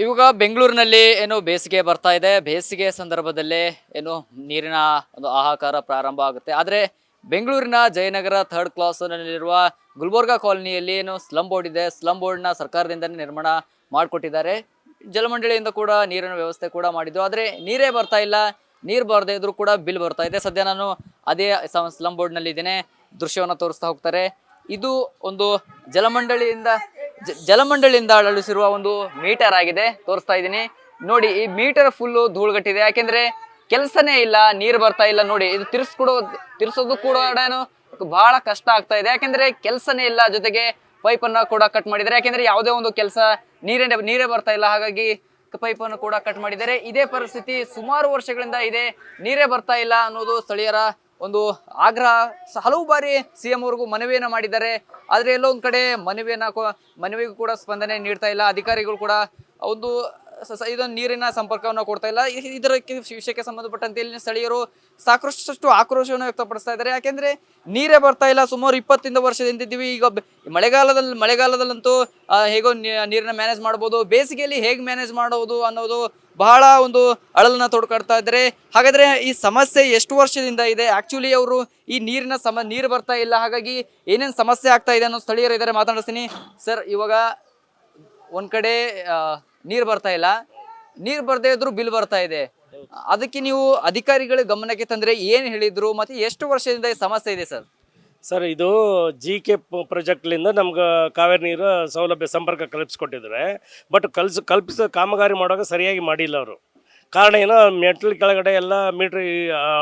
ಇವಾಗ ಬೆಂಗಳೂರಿನಲ್ಲಿ ಏನು ಬೇಸಿಗೆ ಬರ್ತಾ ಇದೆ. ಬೇಸಿಗೆ ಸಂದರ್ಭದಲ್ಲೇ ಏನು ನೀರಿನ ಒಂದು ಹಾಹಾಕಾರ ಪ್ರಾರಂಭ ಆಗುತ್ತೆ. ಆದರೆ ಬೆಂಗಳೂರಿನ ಜಯನಗರ ಥರ್ಡ್ ಕ್ಲಾಸ್ ನಲ್ಲಿರುವ ಗುಲ್ಬರ್ಗಾ ಕಾಲನಿಯಲ್ಲಿ ಏನು ಸ್ಲಮ್ ಬೋರ್ಡ್ ಇದೆ. ಸ್ಲಮ್ ಬೋರ್ಡ್ನ ಸರ್ಕಾರದಿಂದನೇ ನಿರ್ಮಾಣ ಮಾಡಿಕೊಟ್ಟಿದ್ದಾರೆ. ಜಲಮಂಡಳಿಯಿಂದ ಕೂಡ ನೀರಿನ ವ್ಯವಸ್ಥೆ ಕೂಡ ಮಾಡಿದ್ರು. ಆದರೆ ನೀರೇ ಬರ್ತಾ ಇಲ್ಲ. ನೀರು ಬರದೇ ಇದ್ರೂ ಕೂಡ ಬಿಲ್ ಬರ್ತಾ ಇದೆ. ಸದ್ಯ ನಾನು ಅದೇ ಸ್ಲಮ್ ಬೋರ್ಡ್ನಲ್ಲಿ ಇದ್ದೇನೆ. ದೃಶ್ಯವನ್ನು ತೋರಿಸ್ತಾ ಹೋಗ್ತಾರೆ. ಇದು ಒಂದು ಜಲಮಂಡಳಿಯಿಂದ ಅಳವಡಿಸಿರುವ ಒಂದು ಮೀಟರ್ ಆಗಿದೆ. ತೋರಿಸ್ತಾ ಇದ್ದೀನಿ ನೋಡಿ. ಈ ಮೀಟರ್ ಫುಲ್ಲು ಧೂಳುಗಟ್ಟಿದೆ. ಯಾಕೆಂದ್ರೆ ಕೆಲಸನೇ ಇಲ್ಲ, ನೀರು ಬರ್ತಾ ಇಲ್ಲ. ನೋಡಿ, ಇದು ತಿರ್ಸೋದು ಕೂಡ ಬಹಳ ಕಷ್ಟ ಆಗ್ತಾ ಇದೆ. ಯಾಕೆಂದ್ರೆ ಕೆಲಸನೇ ಇಲ್ಲ. ಜೊತೆಗೆ ಪೈಪ್ ಅನ್ನ ಕೂಡ ಕಟ್ ಮಾಡಿದ್ದಾರೆ. ಯಾಕೆಂದ್ರೆ ಯಾವುದೇ ಒಂದು ಕೆಲಸ ನೀರೇ ಬರ್ತಾ ಇಲ್ಲ. ಹಾಗಾಗಿ ಪೈಪ್ ಅನ್ನು ಕೂಡ ಕಟ್ ಮಾಡಿದ್ದಾರೆ. ಇದೇ ಪರಿಸ್ಥಿತಿ ಸುಮಾರು ವರ್ಷಗಳಿಂದ ಇದೆ. ನೀರೇ ಬರ್ತಾ ಇಲ್ಲ ಅನ್ನೋದು ಸ್ಥಳೀಯರ ಒಂದು ಆಗ್ರಹ. ಹಲವು ಬಾರಿ ಸಿಎಂ ಅವ್ರಿಗೂ ಮನವಿಯನ್ನ ಮಾಡಿದ್ದಾರೆ. ಆದ್ರೆ ಎಲ್ಲೋ ಒಂದ್ ಕಡೆ ಮನವಿಗೂ ಕೂಡ ಸ್ಪಂದನೆ ನೀಡ್ತಾ ಇಲ್ಲ. ಅಧಿಕಾರಿಗಳು ಕೂಡ ಒಂದು ಇದೊಂದು ನೀರಿನ ಸಂಪರ್ಕವನ್ನು ಕೊಡ್ತಾ ಇಲ್ಲ. ಇದರ ವಿಷಯಕ್ಕೆ ಸಂಬಂಧಪಟ್ಟಂತೆ ಇಲ್ಲಿನ ಸ್ಥಳೀಯರು ಸಾಕಷ್ಟು ಆಕ್ರೋಶವನ್ನು ವ್ಯಕ್ತಪಡಿಸ್ತಾ ಇದ್ದಾರೆ. ಯಾಕೆಂದ್ರೆ ನೀರೇ ಬರ್ತಾ ಇಲ್ಲ. ಸುಮಾರು 20 ವರ್ಷದಿಂದ ಇದ್ದೀವಿ. ಈಗ ಮಳೆಗಾಲದಲ್ಲಂತೂ ಹೇಗೋ ನೀರನ್ನ ಮ್ಯಾನೇಜ್ ಮಾಡ್ಬೋದು. ಬೇಸಿಗೆಯಲ್ಲಿ ಹೇಗೆ ಮ್ಯಾನೇಜ್ ಮಾಡೋದು ಅನ್ನೋದು ಬಹಳ ಒಂದು ಅಳಲನ್ನ ತೊಡ್ಕೊಡ್ತಾ ಇದ್ದಾರೆ. ಹಾಗಾದ್ರೆ ಈ ಸಮಸ್ಯೆ ಎಷ್ಟು ವರ್ಷದಿಂದ ಇದೆ? ಆಕ್ಚುಲಿ ಅವರು ಈ ನೀರು ಬರ್ತಾ ಇಲ್ಲ, ಹಾಗಾಗಿ ಏನೇನು ಸಮಸ್ಯೆ ಆಗ್ತಾ ಇದೆ ಅನ್ನೋ ಸ್ಥಳೀಯರು ಇದ್ದಾರೆ. ಮಾತಾಡಿಸ್ತೀನಿ ಸರ್. ಇವಾಗ ಒಂದ್ ಕಡೆ ನೀರು ಬರ್ತಾ ಇಲ್ಲ, ನೀರು ಬರ್ದೇ ಇದ್ರು ಬಿಲ್ ಬರ್ತಾ ಇದೆ. ಅದಕ್ಕೆ ನೀವು ಅಧಿಕಾರಿಗಳ ಗಮನಕ್ಕೆ ತಂದ್ರೆ ಏನ್ ಹೇಳಿದ್ರು, ಮತ್ತೆ ಎಷ್ಟು ವರ್ಷದಿಂದ ಈ ಸಮಸ್ಯೆ ಇದೆ ಸರ್? ಸರ್, ಇದು GK ಪ್ರಾಜೆಕ್ಟ್ಲಿಂದ ನಮ್ಗೆ ಕಾವೇರಿ ನೀರು ಸೌಲಭ್ಯ ಸಂಪರ್ಕ ಕಲ್ಪಿಸ್ಕೊಟ್ಟಿದ್ದಾರೆ. ಬಟ್ ಕಲ್ಪಿಸೋ ಕಾಮಗಾರಿ ಮಾಡುವಾಗ ಸರಿಯಾಗಿ ಮಾಡಿಲ್ಲ ಅವರು. ಕಾರಣ ಏನೋ ಮೆಟ್ಲ್ ಕೆಳಗಡೆ ಎಲ್ಲ ಮೀಟ್ರ್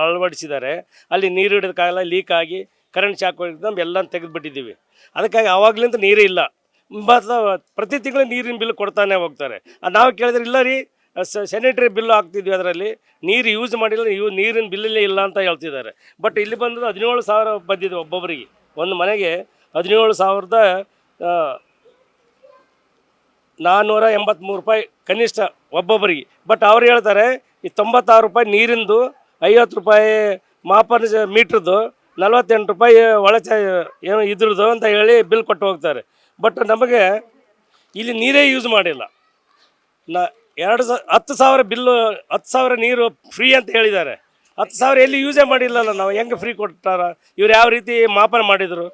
ಅಳವಡಿಸಿದ್ದಾರೆ. ಅಲ್ಲಿ ನೀರು ಹಿಡಿದಕ್ಕಾಗಲ್ಲ, ಲೀಕ್ ಆಗಿ ಕರೆಂಟ್ ಶಾಕ್ ಹೋಗಿದ್ದು ನಮ್ಗೆ ಎಲ್ಲ ತೆಗೆದುಬಿಟ್ಟಿದ್ದೀವಿ. ಅದಕ್ಕಾಗಿ ಆವಾಗಲಿಂದ ನೀರೇ ಇಲ್ಲ. ಪ್ರತಿ ತಿಂಗಳು ನೀರಿನ ಬಿಲ್ ಕೊಡ್ತಾನೆ ಹೋಗ್ತಾರೆ. ನಾವು ಕೇಳಿದ್ರೆ ಇಲ್ಲ ರೀ, ಸ್ಯಾನಿಟರಿ ಬಿಲ್ಲು ಹಾಕ್ತಿದ್ವಿ, ಅದರಲ್ಲಿ ನೀರು ಯೂಸ್ ಮಾಡಿಲ್ಲ, ನೀರಿನ ಬಿಲ್ಲೇ ಇಲ್ಲ ಅಂತ ಹೇಳ್ತಿದ್ದಾರೆ. ಬಟ್ ಇಲ್ಲಿ ಬಂದು 17,000 ಬಂದಿದೆ ಒಬ್ಬೊಬ್ಬರಿಗೆ. ಒಂದು ಮನೆಗೆ 17,483 ರೂಪಾಯಿ ಕನಿಷ್ಠ ಒಬ್ಬೊಬ್ಬರಿಗೆ. ಬಟ್ ಅವ್ರು ಹೇಳ್ತಾರೆ ಈ 96 ರೂಪಾಯಿ ನೀರಿಂದು, 50 ರೂಪಾಯಿ ಮಾಪನ ಮೀಟ್ರದ್ದು, 48 ರೂಪಾಯಿ ಏನು ಇದ್ರದ್ದು ಅಂತ ಹೇಳಿ ಬಿಲ್ ಕೊಟ್ಟು ಹೋಗ್ತಾರೆ. ಬಟ್ ನಮಗೆ ಇಲ್ಲಿ ನೀರೇ ಯೂಸ್ ಮಾಡಿಲ್ಲ. 10,000 ಬಿಲ್ಲು, 10,000 ನೀರು ಫ್ರೀ ಅಂತ ಹೇಳಿದ್ದಾರೆ. 10,000 ಎಲ್ಲಿ ಯೂಸೇ ಮಾಡಿಲ್ಲಲ್ಲ. ನಾವು ಹೆಂಗೆ ಫ್ರೀ ಕೊಟ್ಟಾರ? ಇವ್ರು ಯಾವ ರೀತಿ ಮಾಪನ ಮಾಡಿದರು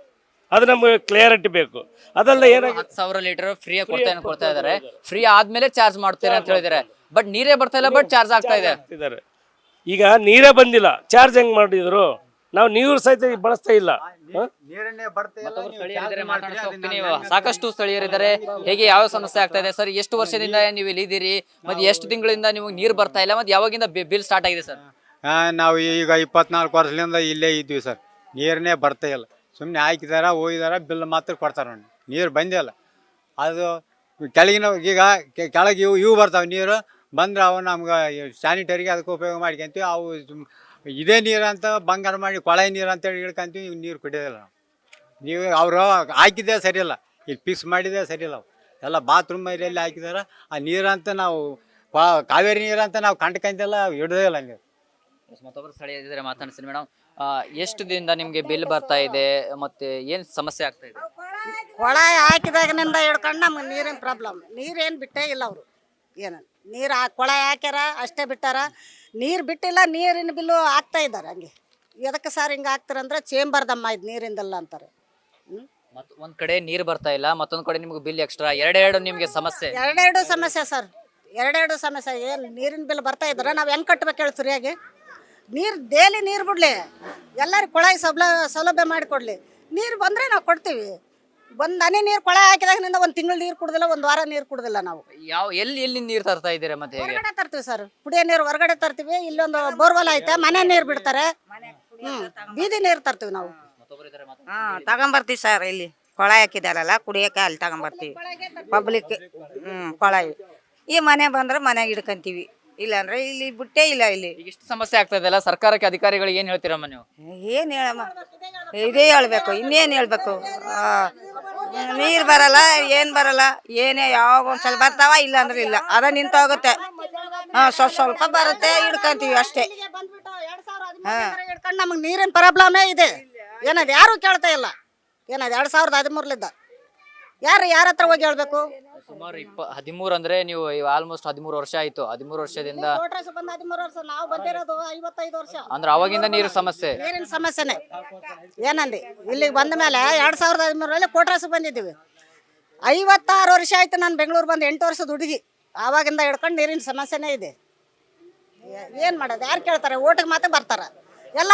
ಅದು ನಮಗೆ ಕ್ಲಿಯರಿಟಿ ಬೇಕು. ಅದೆಲ್ಲ ಏನಾಗಿ 10,000 ಲೀಟರ್ ಫ್ರೀ ಕೊಡ್ತಾ ಇದ್ದಾರೆ. ಫ್ರೀ ಆದ್ಮೇಲೆ ಚಾರ್ಜ್ ಮಾಡ್ತಾರೆ ಅಂತ ಹೇಳಿದ್ದಾರೆ. ಬಟ್ ನೀರೇ ಬರ್ತಾ ಇಲ್ಲ, ಬಟ್ ಚಾರ್ಜ್ ಆಗ್ತಾ ಇದೆ. ಈಗ ನೀರೇ ಬಂದಿಲ್ಲ, ಚಾರ್ಜ್ ಹೆಂಗ್ ಮಾಡಿದ್ರು? ನಾವು ನೀರು ಸಹಿತ ಬಳಸ್ತಾ ಇಲ್ಲ. ಸಾಕಷ್ಟು ಸ್ಥಳೀಯರಿದ್ದಾರೆ. ಹೇಗೆ ಯಾವ ಸಮಸ್ಯೆ ಆಗ್ತಾ ಇದೆ ಸರ್? ಎಷ್ಟು ವರ್ಷದಿಂದ ನೀವು ಇಲ್ಲಿ ಇದ್ದೀರಿ? ಮತ್ತೆ ಎಷ್ಟು ತಿಂಗಳಿಂದ ನಿಮಗೆ ನೀರು ಬರ್ತಾ ಇಲ್ಲ? ಮತ್ತೆ ಯಾವಾಗಿಂದ ಬಿಲ್ ಸ್ಟಾರ್ಟ್ ಆಗಿದೆ ಸರ್? ನಾವು ಈಗ 24 ವರ್ಷದಿಂದ ಇಲ್ಲೇ ಇದ್ವಿ ಸರ್. ನೀರನ್ನೇ ಬರ್ತಾ ಇಲ್ಲ. ಸುಮ್ಮನೆ ಹಾಕಿದಾರ ಹೋಗಿದಾರ, ಬಿಲ್ ಮಾತ್ರ ಕೊಡ್ತಾರೆ. ನೀರು ಬಂದಿಲ್ಲ. ಅದು ಕೆಳಗಿನ ಈಗ ಕೆಳಗೆ ಇವು ಬರ್ತಾವೆ. ನೀರು ಬಂದ್ರೆ ಅವು ನಮ್ಗೆ ಸ್ಯಾನಿಟರಿಗೆ ಅದಕ್ಕೆ ಉಪಯೋಗ ಮಾಡ್ಕೊಂತೀವಿ. ಅವು ಇದೇ ನೀರು ಅಂತ ಬಂಗಾರ ಮಾಡಿ ಕೊಳಾಯಿ ನೀರು ಅಂತೇಳಿ ಹಿಡ್ಕೊಂತೀವಿ. ಇವು ನೀರು ಕುಡಿಯೋದಿಲ್ಲ ನಾವು. ನೀವು ಅವರು ಹಾಕಿದ್ದೇ ಸರಿ ಇಲ್ಲ, ಇಲ್ಲಿ ಫಿಕ್ಸ್ ಮಾಡಿದ್ದೇ ಸರಿ ಇಲ್ಲ. ಎಲ್ಲ ಬಾತ್ರೂಮ್ ಎಲ್ಲಿ ಹಾಕಿದಾರೆ ಆ ನೀರಂತ ನಾವು ಕಾವೇರಿ ನೀರಂತ ನಾವು ಕಂಡ್ಕೊಂತಿಲ್ಲ, ಹಿಡ್ದೇ ಇಲ್ಲ ನೀರು. ಮತ್ತೊಬ್ಬರು ಸ್ಥಳೀಯರಿದ್ದಾರೆ, ಮಾತಾಡ್ತೀನಿ ಮೇಡಮ್. ಎಷ್ಟು ದಿನದಿಂದ ನಿಮಗೆ ಬಿಲ್ ಬರ್ತಾ ಇದೆ, ಮತ್ತೆ ಏನು ಸಮಸ್ಯೆ ಆಗ್ತಾ ಇದೆ? ಕೊಳಾಯಿ ಹಾಕಿದಾಗಿನಿಂದ ಹಿಡ್ಕೊಂಡು ನಮ್ಗೆ ನೀರಿನ ಪ್ರಾಬ್ಲಮ್. ನೀರೇನು ಬಿಟ್ಟೇ ಇಲ್ಲ ಅವರು. ಏನು ನೀರು ಕೊಳಾಯಿ ಹಾಕ್ಯಾರ ಅಷ್ಟೇ ಬಿಟ್ಟಾರ. ನೀರು ಬಿಟ್ಟಿಲ್ಲ, ನೀರಿನ ಬಿಲ್ಲು ಹಾಕ್ತಾ ಇದ್ದಾರೆ. ಹಂಗೆ ಎದಕ್ಕೆ ಸರ್ ಹಿಂಗೆ ಹಾಕ್ತಾರಂದ್ರೆ ಚೇಂಬರ್ದಮ್ಮ ಇದು ನೀರಿಂದಲ್ಲ ಅಂತಾರೆ. ಒಂದ್ ಕಡೆ ನೀರು ಬರ್ತಾ ಇಲ್ಲ, ಮತ್ತೊಂದ್ ಕಡೆ ನಿಮ್ಗೆ ಬಿಲ್ ಎಕ್ಸ್ಟ್ರಾ. ಎರಡೆರಡು ನಿಮ್ಗೆ ಸಮಸ್ಯೆ. ಎರಡೆರಡು ಸಮಸ್ಯೆ ಸರ್, ಎರಡೆರಡು ಸಮಸ್ಯೆ. ಏನು ನೀರಿನ ಬಿಲ್ ಬರ್ತಾ ಇದ್ದಾರೆ, ನಾವು ಹೆಂಗೆ ಕಟ್ಬೇಕು ಹೇಳಿ ಫ್ರೀಯಾಗಿ? ನೀರು ಡೈಲಿ ನೀರು ಬಿಡಲಿ, ಎಲ್ಲರಿಗೂ ಕೊಳಾಯಿ ಸೌಲಭ್ಯ ಮಾಡಿಕೊಡ್ಲಿ. ನೀರು ಬಂದರೆ ನಾವು ಕೊಡ್ತೀವಿ. ಒಂದು ಹನಿ ನೀರು ಕೊಳಾಯಿ ಹಾಕಿದಾಗಿನಿಂದ ಒಂದು ತಿಂಗಳು ನೀರು ಕುಡ್ದಿಲ್ಲ, ಒಂದು ವಾರ ನೀರು ಕುಡ್ದಿಲ್ಲ ನಾವು. ಎಲ್ಲಿ ನೀರು ತರ್ತಾ ಇದ್ದೀರಾ? ಮತ್ತೆ ಹೊರಗಡೆ ತರ್ತೀವಿ ಸರ್, ಕುಡಿಯೋ ನೀರು ಹೊರಗಡೆ ತರ್ತೀವಿ. ಇಲ್ಲೊಂದು ಬೋರ್ವೆಲ್ ಐತೆ, ಮನೆ ನೀರು ಬಿಡ್ತಾರೆ. ಬೀದಿ ನೀರು ತರ್ತೀವಿ ನಾವು. ತಗೊಂಬರ್ತೀವಿ ಸರ್. ಇಲ್ಲಿ ಕೊಳಾಯಿ ಹಾಕಿದಾರಲ್ಲ, ಕುಡಿಯೋಕೆ ಅಲ್ಲಿ ತಗೊಂಬರ್ತೀವಿ. ಪಬ್ಲಿಕ್ ಕೊಳಾಯಿ ಈ ಮನೆ ಬಂದ್ರೆ ಮನೆಗೆ ಹಿಡ್ಕೊಂತೀವಿ, ಇಲ್ಲಾಂದ್ರೆ ಇಲ್ಲಿ ಬಿಟ್ಟೇ ಇಲ್ಲ. ಇಲ್ಲಿ ಇಷ್ಟು ಸಮಸ್ಯೆ ಆಗ್ತಾ ಇದೆಲ್ಲ, ಸರ್ಕಾರಕ್ಕೆ ಅಧಿಕಾರಿಗಳಿಗೆ ಏನ್ ಹೇಳ್ತೀರಮ್ಮ ನೀವು? ಏನು ಹೇಳಮ್ಮ, ಇದೇ ಹೇಳ್ಬೇಕು, ಇನ್ನೇನು ಹೇಳ್ಬೇಕು? ನೀರು ಬರಲ್ಲ, ಏನು ಬರಲ್ಲ. ಏನೇ ಯಾವಾಗ ಒಂದ್ಸಲ ಬರ್ತಾವ, ಇಲ್ಲ ಅಂದ್ರೆ ಇಲ್ಲ. ಅದ ನಿಂತೋಗುತ್ತೆ. ಸ್ವಲ್ಪ ಬರುತ್ತೆ, ಹಿಡ್ಕೊಂತೀವಿ ಅಷ್ಟೇ. ಹಿಡ್ಕೊಂಡು ನಮಗೆ ನೀರಿನ ಪ್ರಾಬ್ಲಮೇ ಇದೆ. ಏನದು ಯಾರು ಕೇಳ್ತಾ ಇಲ್ಲ. ಏನದು 2013 ಯಾರ ಹತ್ರ ಹೋಗಿ ಹೇಳ್ಬೇಕು? ಸುಮಾರು 13 ಅಂದ್ರೆ ನೀವು ಆಲ್ಮೋಸ್ಟ್ 13 ವರ್ಷ ಆಯ್ತು. 13 ವರ್ಷದಿಂದ ಕೋಟ್ರಾಸ ಬಂದ 13 ವರ್ಷ, ನಾವು ಬಂದಿರೋದು 55 ವರ್ಷ. ಅಂದ್ರೆ ಅವಾಗಿಂದ ನೀರು ಸಮಸ್ಯೆ. ನೀರಿನ ಸಮಸ್ಯೆನೆ ಏನಂದಿ. ಇಲ್ಲಿಗೆ ಬಂದ ಮೇಲೆ 2013ರಲ್ಲಿ ಕೋಟ್ರಾಸ ಬಂದಿದ್ದೀವಿ. 56 ವರ್ಷ ಆಯ್ತು ನಾನು ಬೆಂಗಳೂರು ಬಂದು, 8 ವರ್ಷದ ಹುಡುಗಿ. ಆವಾಗಿಂದ ಹಿಡ್ಕೊಂಡು ನೀರಿನ ಸಮಸ್ಯೆನೇ ಇದೆ. ಏನು ಮಾಡೋದು, ಯಾರು ಕೇಳ್ತಾರೆ? ಓಟಿಗೆ ಮಾತ್ರ ಬರ್ತಾರೆ, ಎಲ್ಲ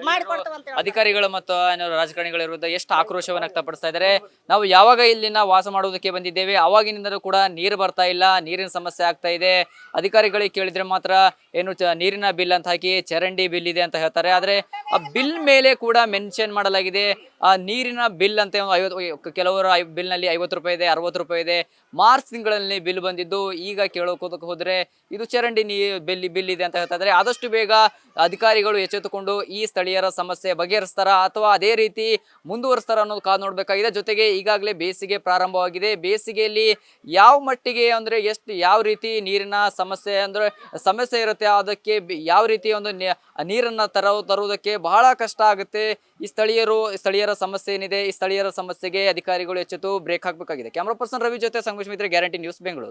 ಮಾಡಿಕೊಡ್ತೇವಂತ ಹೇಳಿ. ಅಧಿಕಾರಿಗಳು ಮತ್ತು ರಾಜಕಾರಣಿಗಳ ವಿರುದ್ಧ ಎಷ್ಟು ಆಕ್ರೋಶವನ್ನು ವ್ಯಕ್ತಪಡಿಸ್ತಾ ಇದ್ದಾರೆ. ನಾವು ಯಾವಾಗ ಇಲ್ಲಿನ ವಾಸ ಮಾಡುವುದಕ್ಕೆ ಬಂದಿದ್ದೇವೆ ಅವಾಗಿನಿಂದಲೂ ಕೂಡ ನೀರು ಬರ್ತಾ ಇಲ್ಲ, ನೀರಿನ ಸಮಸ್ಯೆ ಆಗ್ತಾ ಇದೆ. ಅಧಿಕಾರಿಗಳಿಗೆ ಕೇಳಿದ್ರೆ ಮಾತ್ರ ಏನು ನೀರಿನ ಬಿಲ್ ಅಂತ ಹಾಕಿ ಚರಂಡಿ ಬಿಲ್ ಇದೆ ಅಂತ ಹೇಳ್ತಾರೆ. ಆದರೆ ಆ ಬಿಲ್ ಮೇಲೆ ಕೂಡ ಮೆನ್ಷನ್ ಮಾಡಲಾಗಿದೆ ಆ ನೀರಿನ ಬಿಲ್ ಅಂತ. 50 ಕೆಲವರ ಬಿಲ್ನಲ್ಲಿ 50 ರೂಪಾಯಿ ಇದೆ, 60 ರೂಪಾಯಿ ಇದೆ. ಮಾರ್ಚ್ ತಿಂಗಳಲ್ಲಿ ಬಿಲ್ ಬಂದಿದ್ದು. ಈಗ ಕೇಳೋಕೋದಕ್ಕೆ ಹೋದ್ರೆ ಇದು ಚರಂಡಿ ಬಿಲ್ ಇದೆ ಅಂತ ಹೇಳ್ತಾ ಇದ್ದಾರೆ. ಆದಷ್ಟು ಬೇಗ ಅಧಿಕಾರಿಗಳು ಎಚ್ಚೆತ್ತುಕೊಂಡು ಈ ಸ್ಥಳೀಯರ ಸಮಸ್ಯೆ ಬಗೆಹರಿಸ್ತಾರ ಅಥವಾ ಅದೇ ರೀತಿ ಮುಂದುವರಿಸ್ತಾರ ಅನ್ನೋದು ಕಾದು ನೋಡ್ಬೇಕಾಗಿದೆ. ಜೊತೆಗೆ ಈಗಾಗಲೇ ಬೇಸಿಗೆ ಪ್ರಾರಂಭವಾಗಿದೆ. ಬೇಸಿಗೆಯಲ್ಲಿ ಯಾವ ಮಟ್ಟಿಗೆ ಅಂದ್ರೆ ಯಾವ ರೀತಿ ನೀರಿನ ಸಮಸ್ಯೆ ಇರುತ್ತೆ, ಅದಕ್ಕೆ ಯಾವ ರೀತಿ ಒಂದು ನೀರನ್ನ ತರುವುದಕ್ಕೆ ಬಹಳ ಕಷ್ಟ ಆಗುತ್ತೆ. ಈ ಸ್ಥಳೀಯರ ಸಮಸ್ಯೆ ಏನಿದೆ, ಈ ಸ್ಥಳೀಯರ ಸಮಸ್ಯೆಗೆ ಅಧಿಕಾರಿಗಳು ಎಚ್ಚೆತ್ತು ಬ್ರೇಕ್ ಹಾಕಬೇಕಾಗಿದೆ. ಕ್ಯಾಮರಾ ಪರ್ಸನ್ ರವಿ ಜೊತೆ ಸಂಗಮೇಶ್ ಮಿತ್ರ, ಗ್ಯಾರಂಟಿ ನ್ಯೂಸ್, ಬೆಂಗಳೂರು.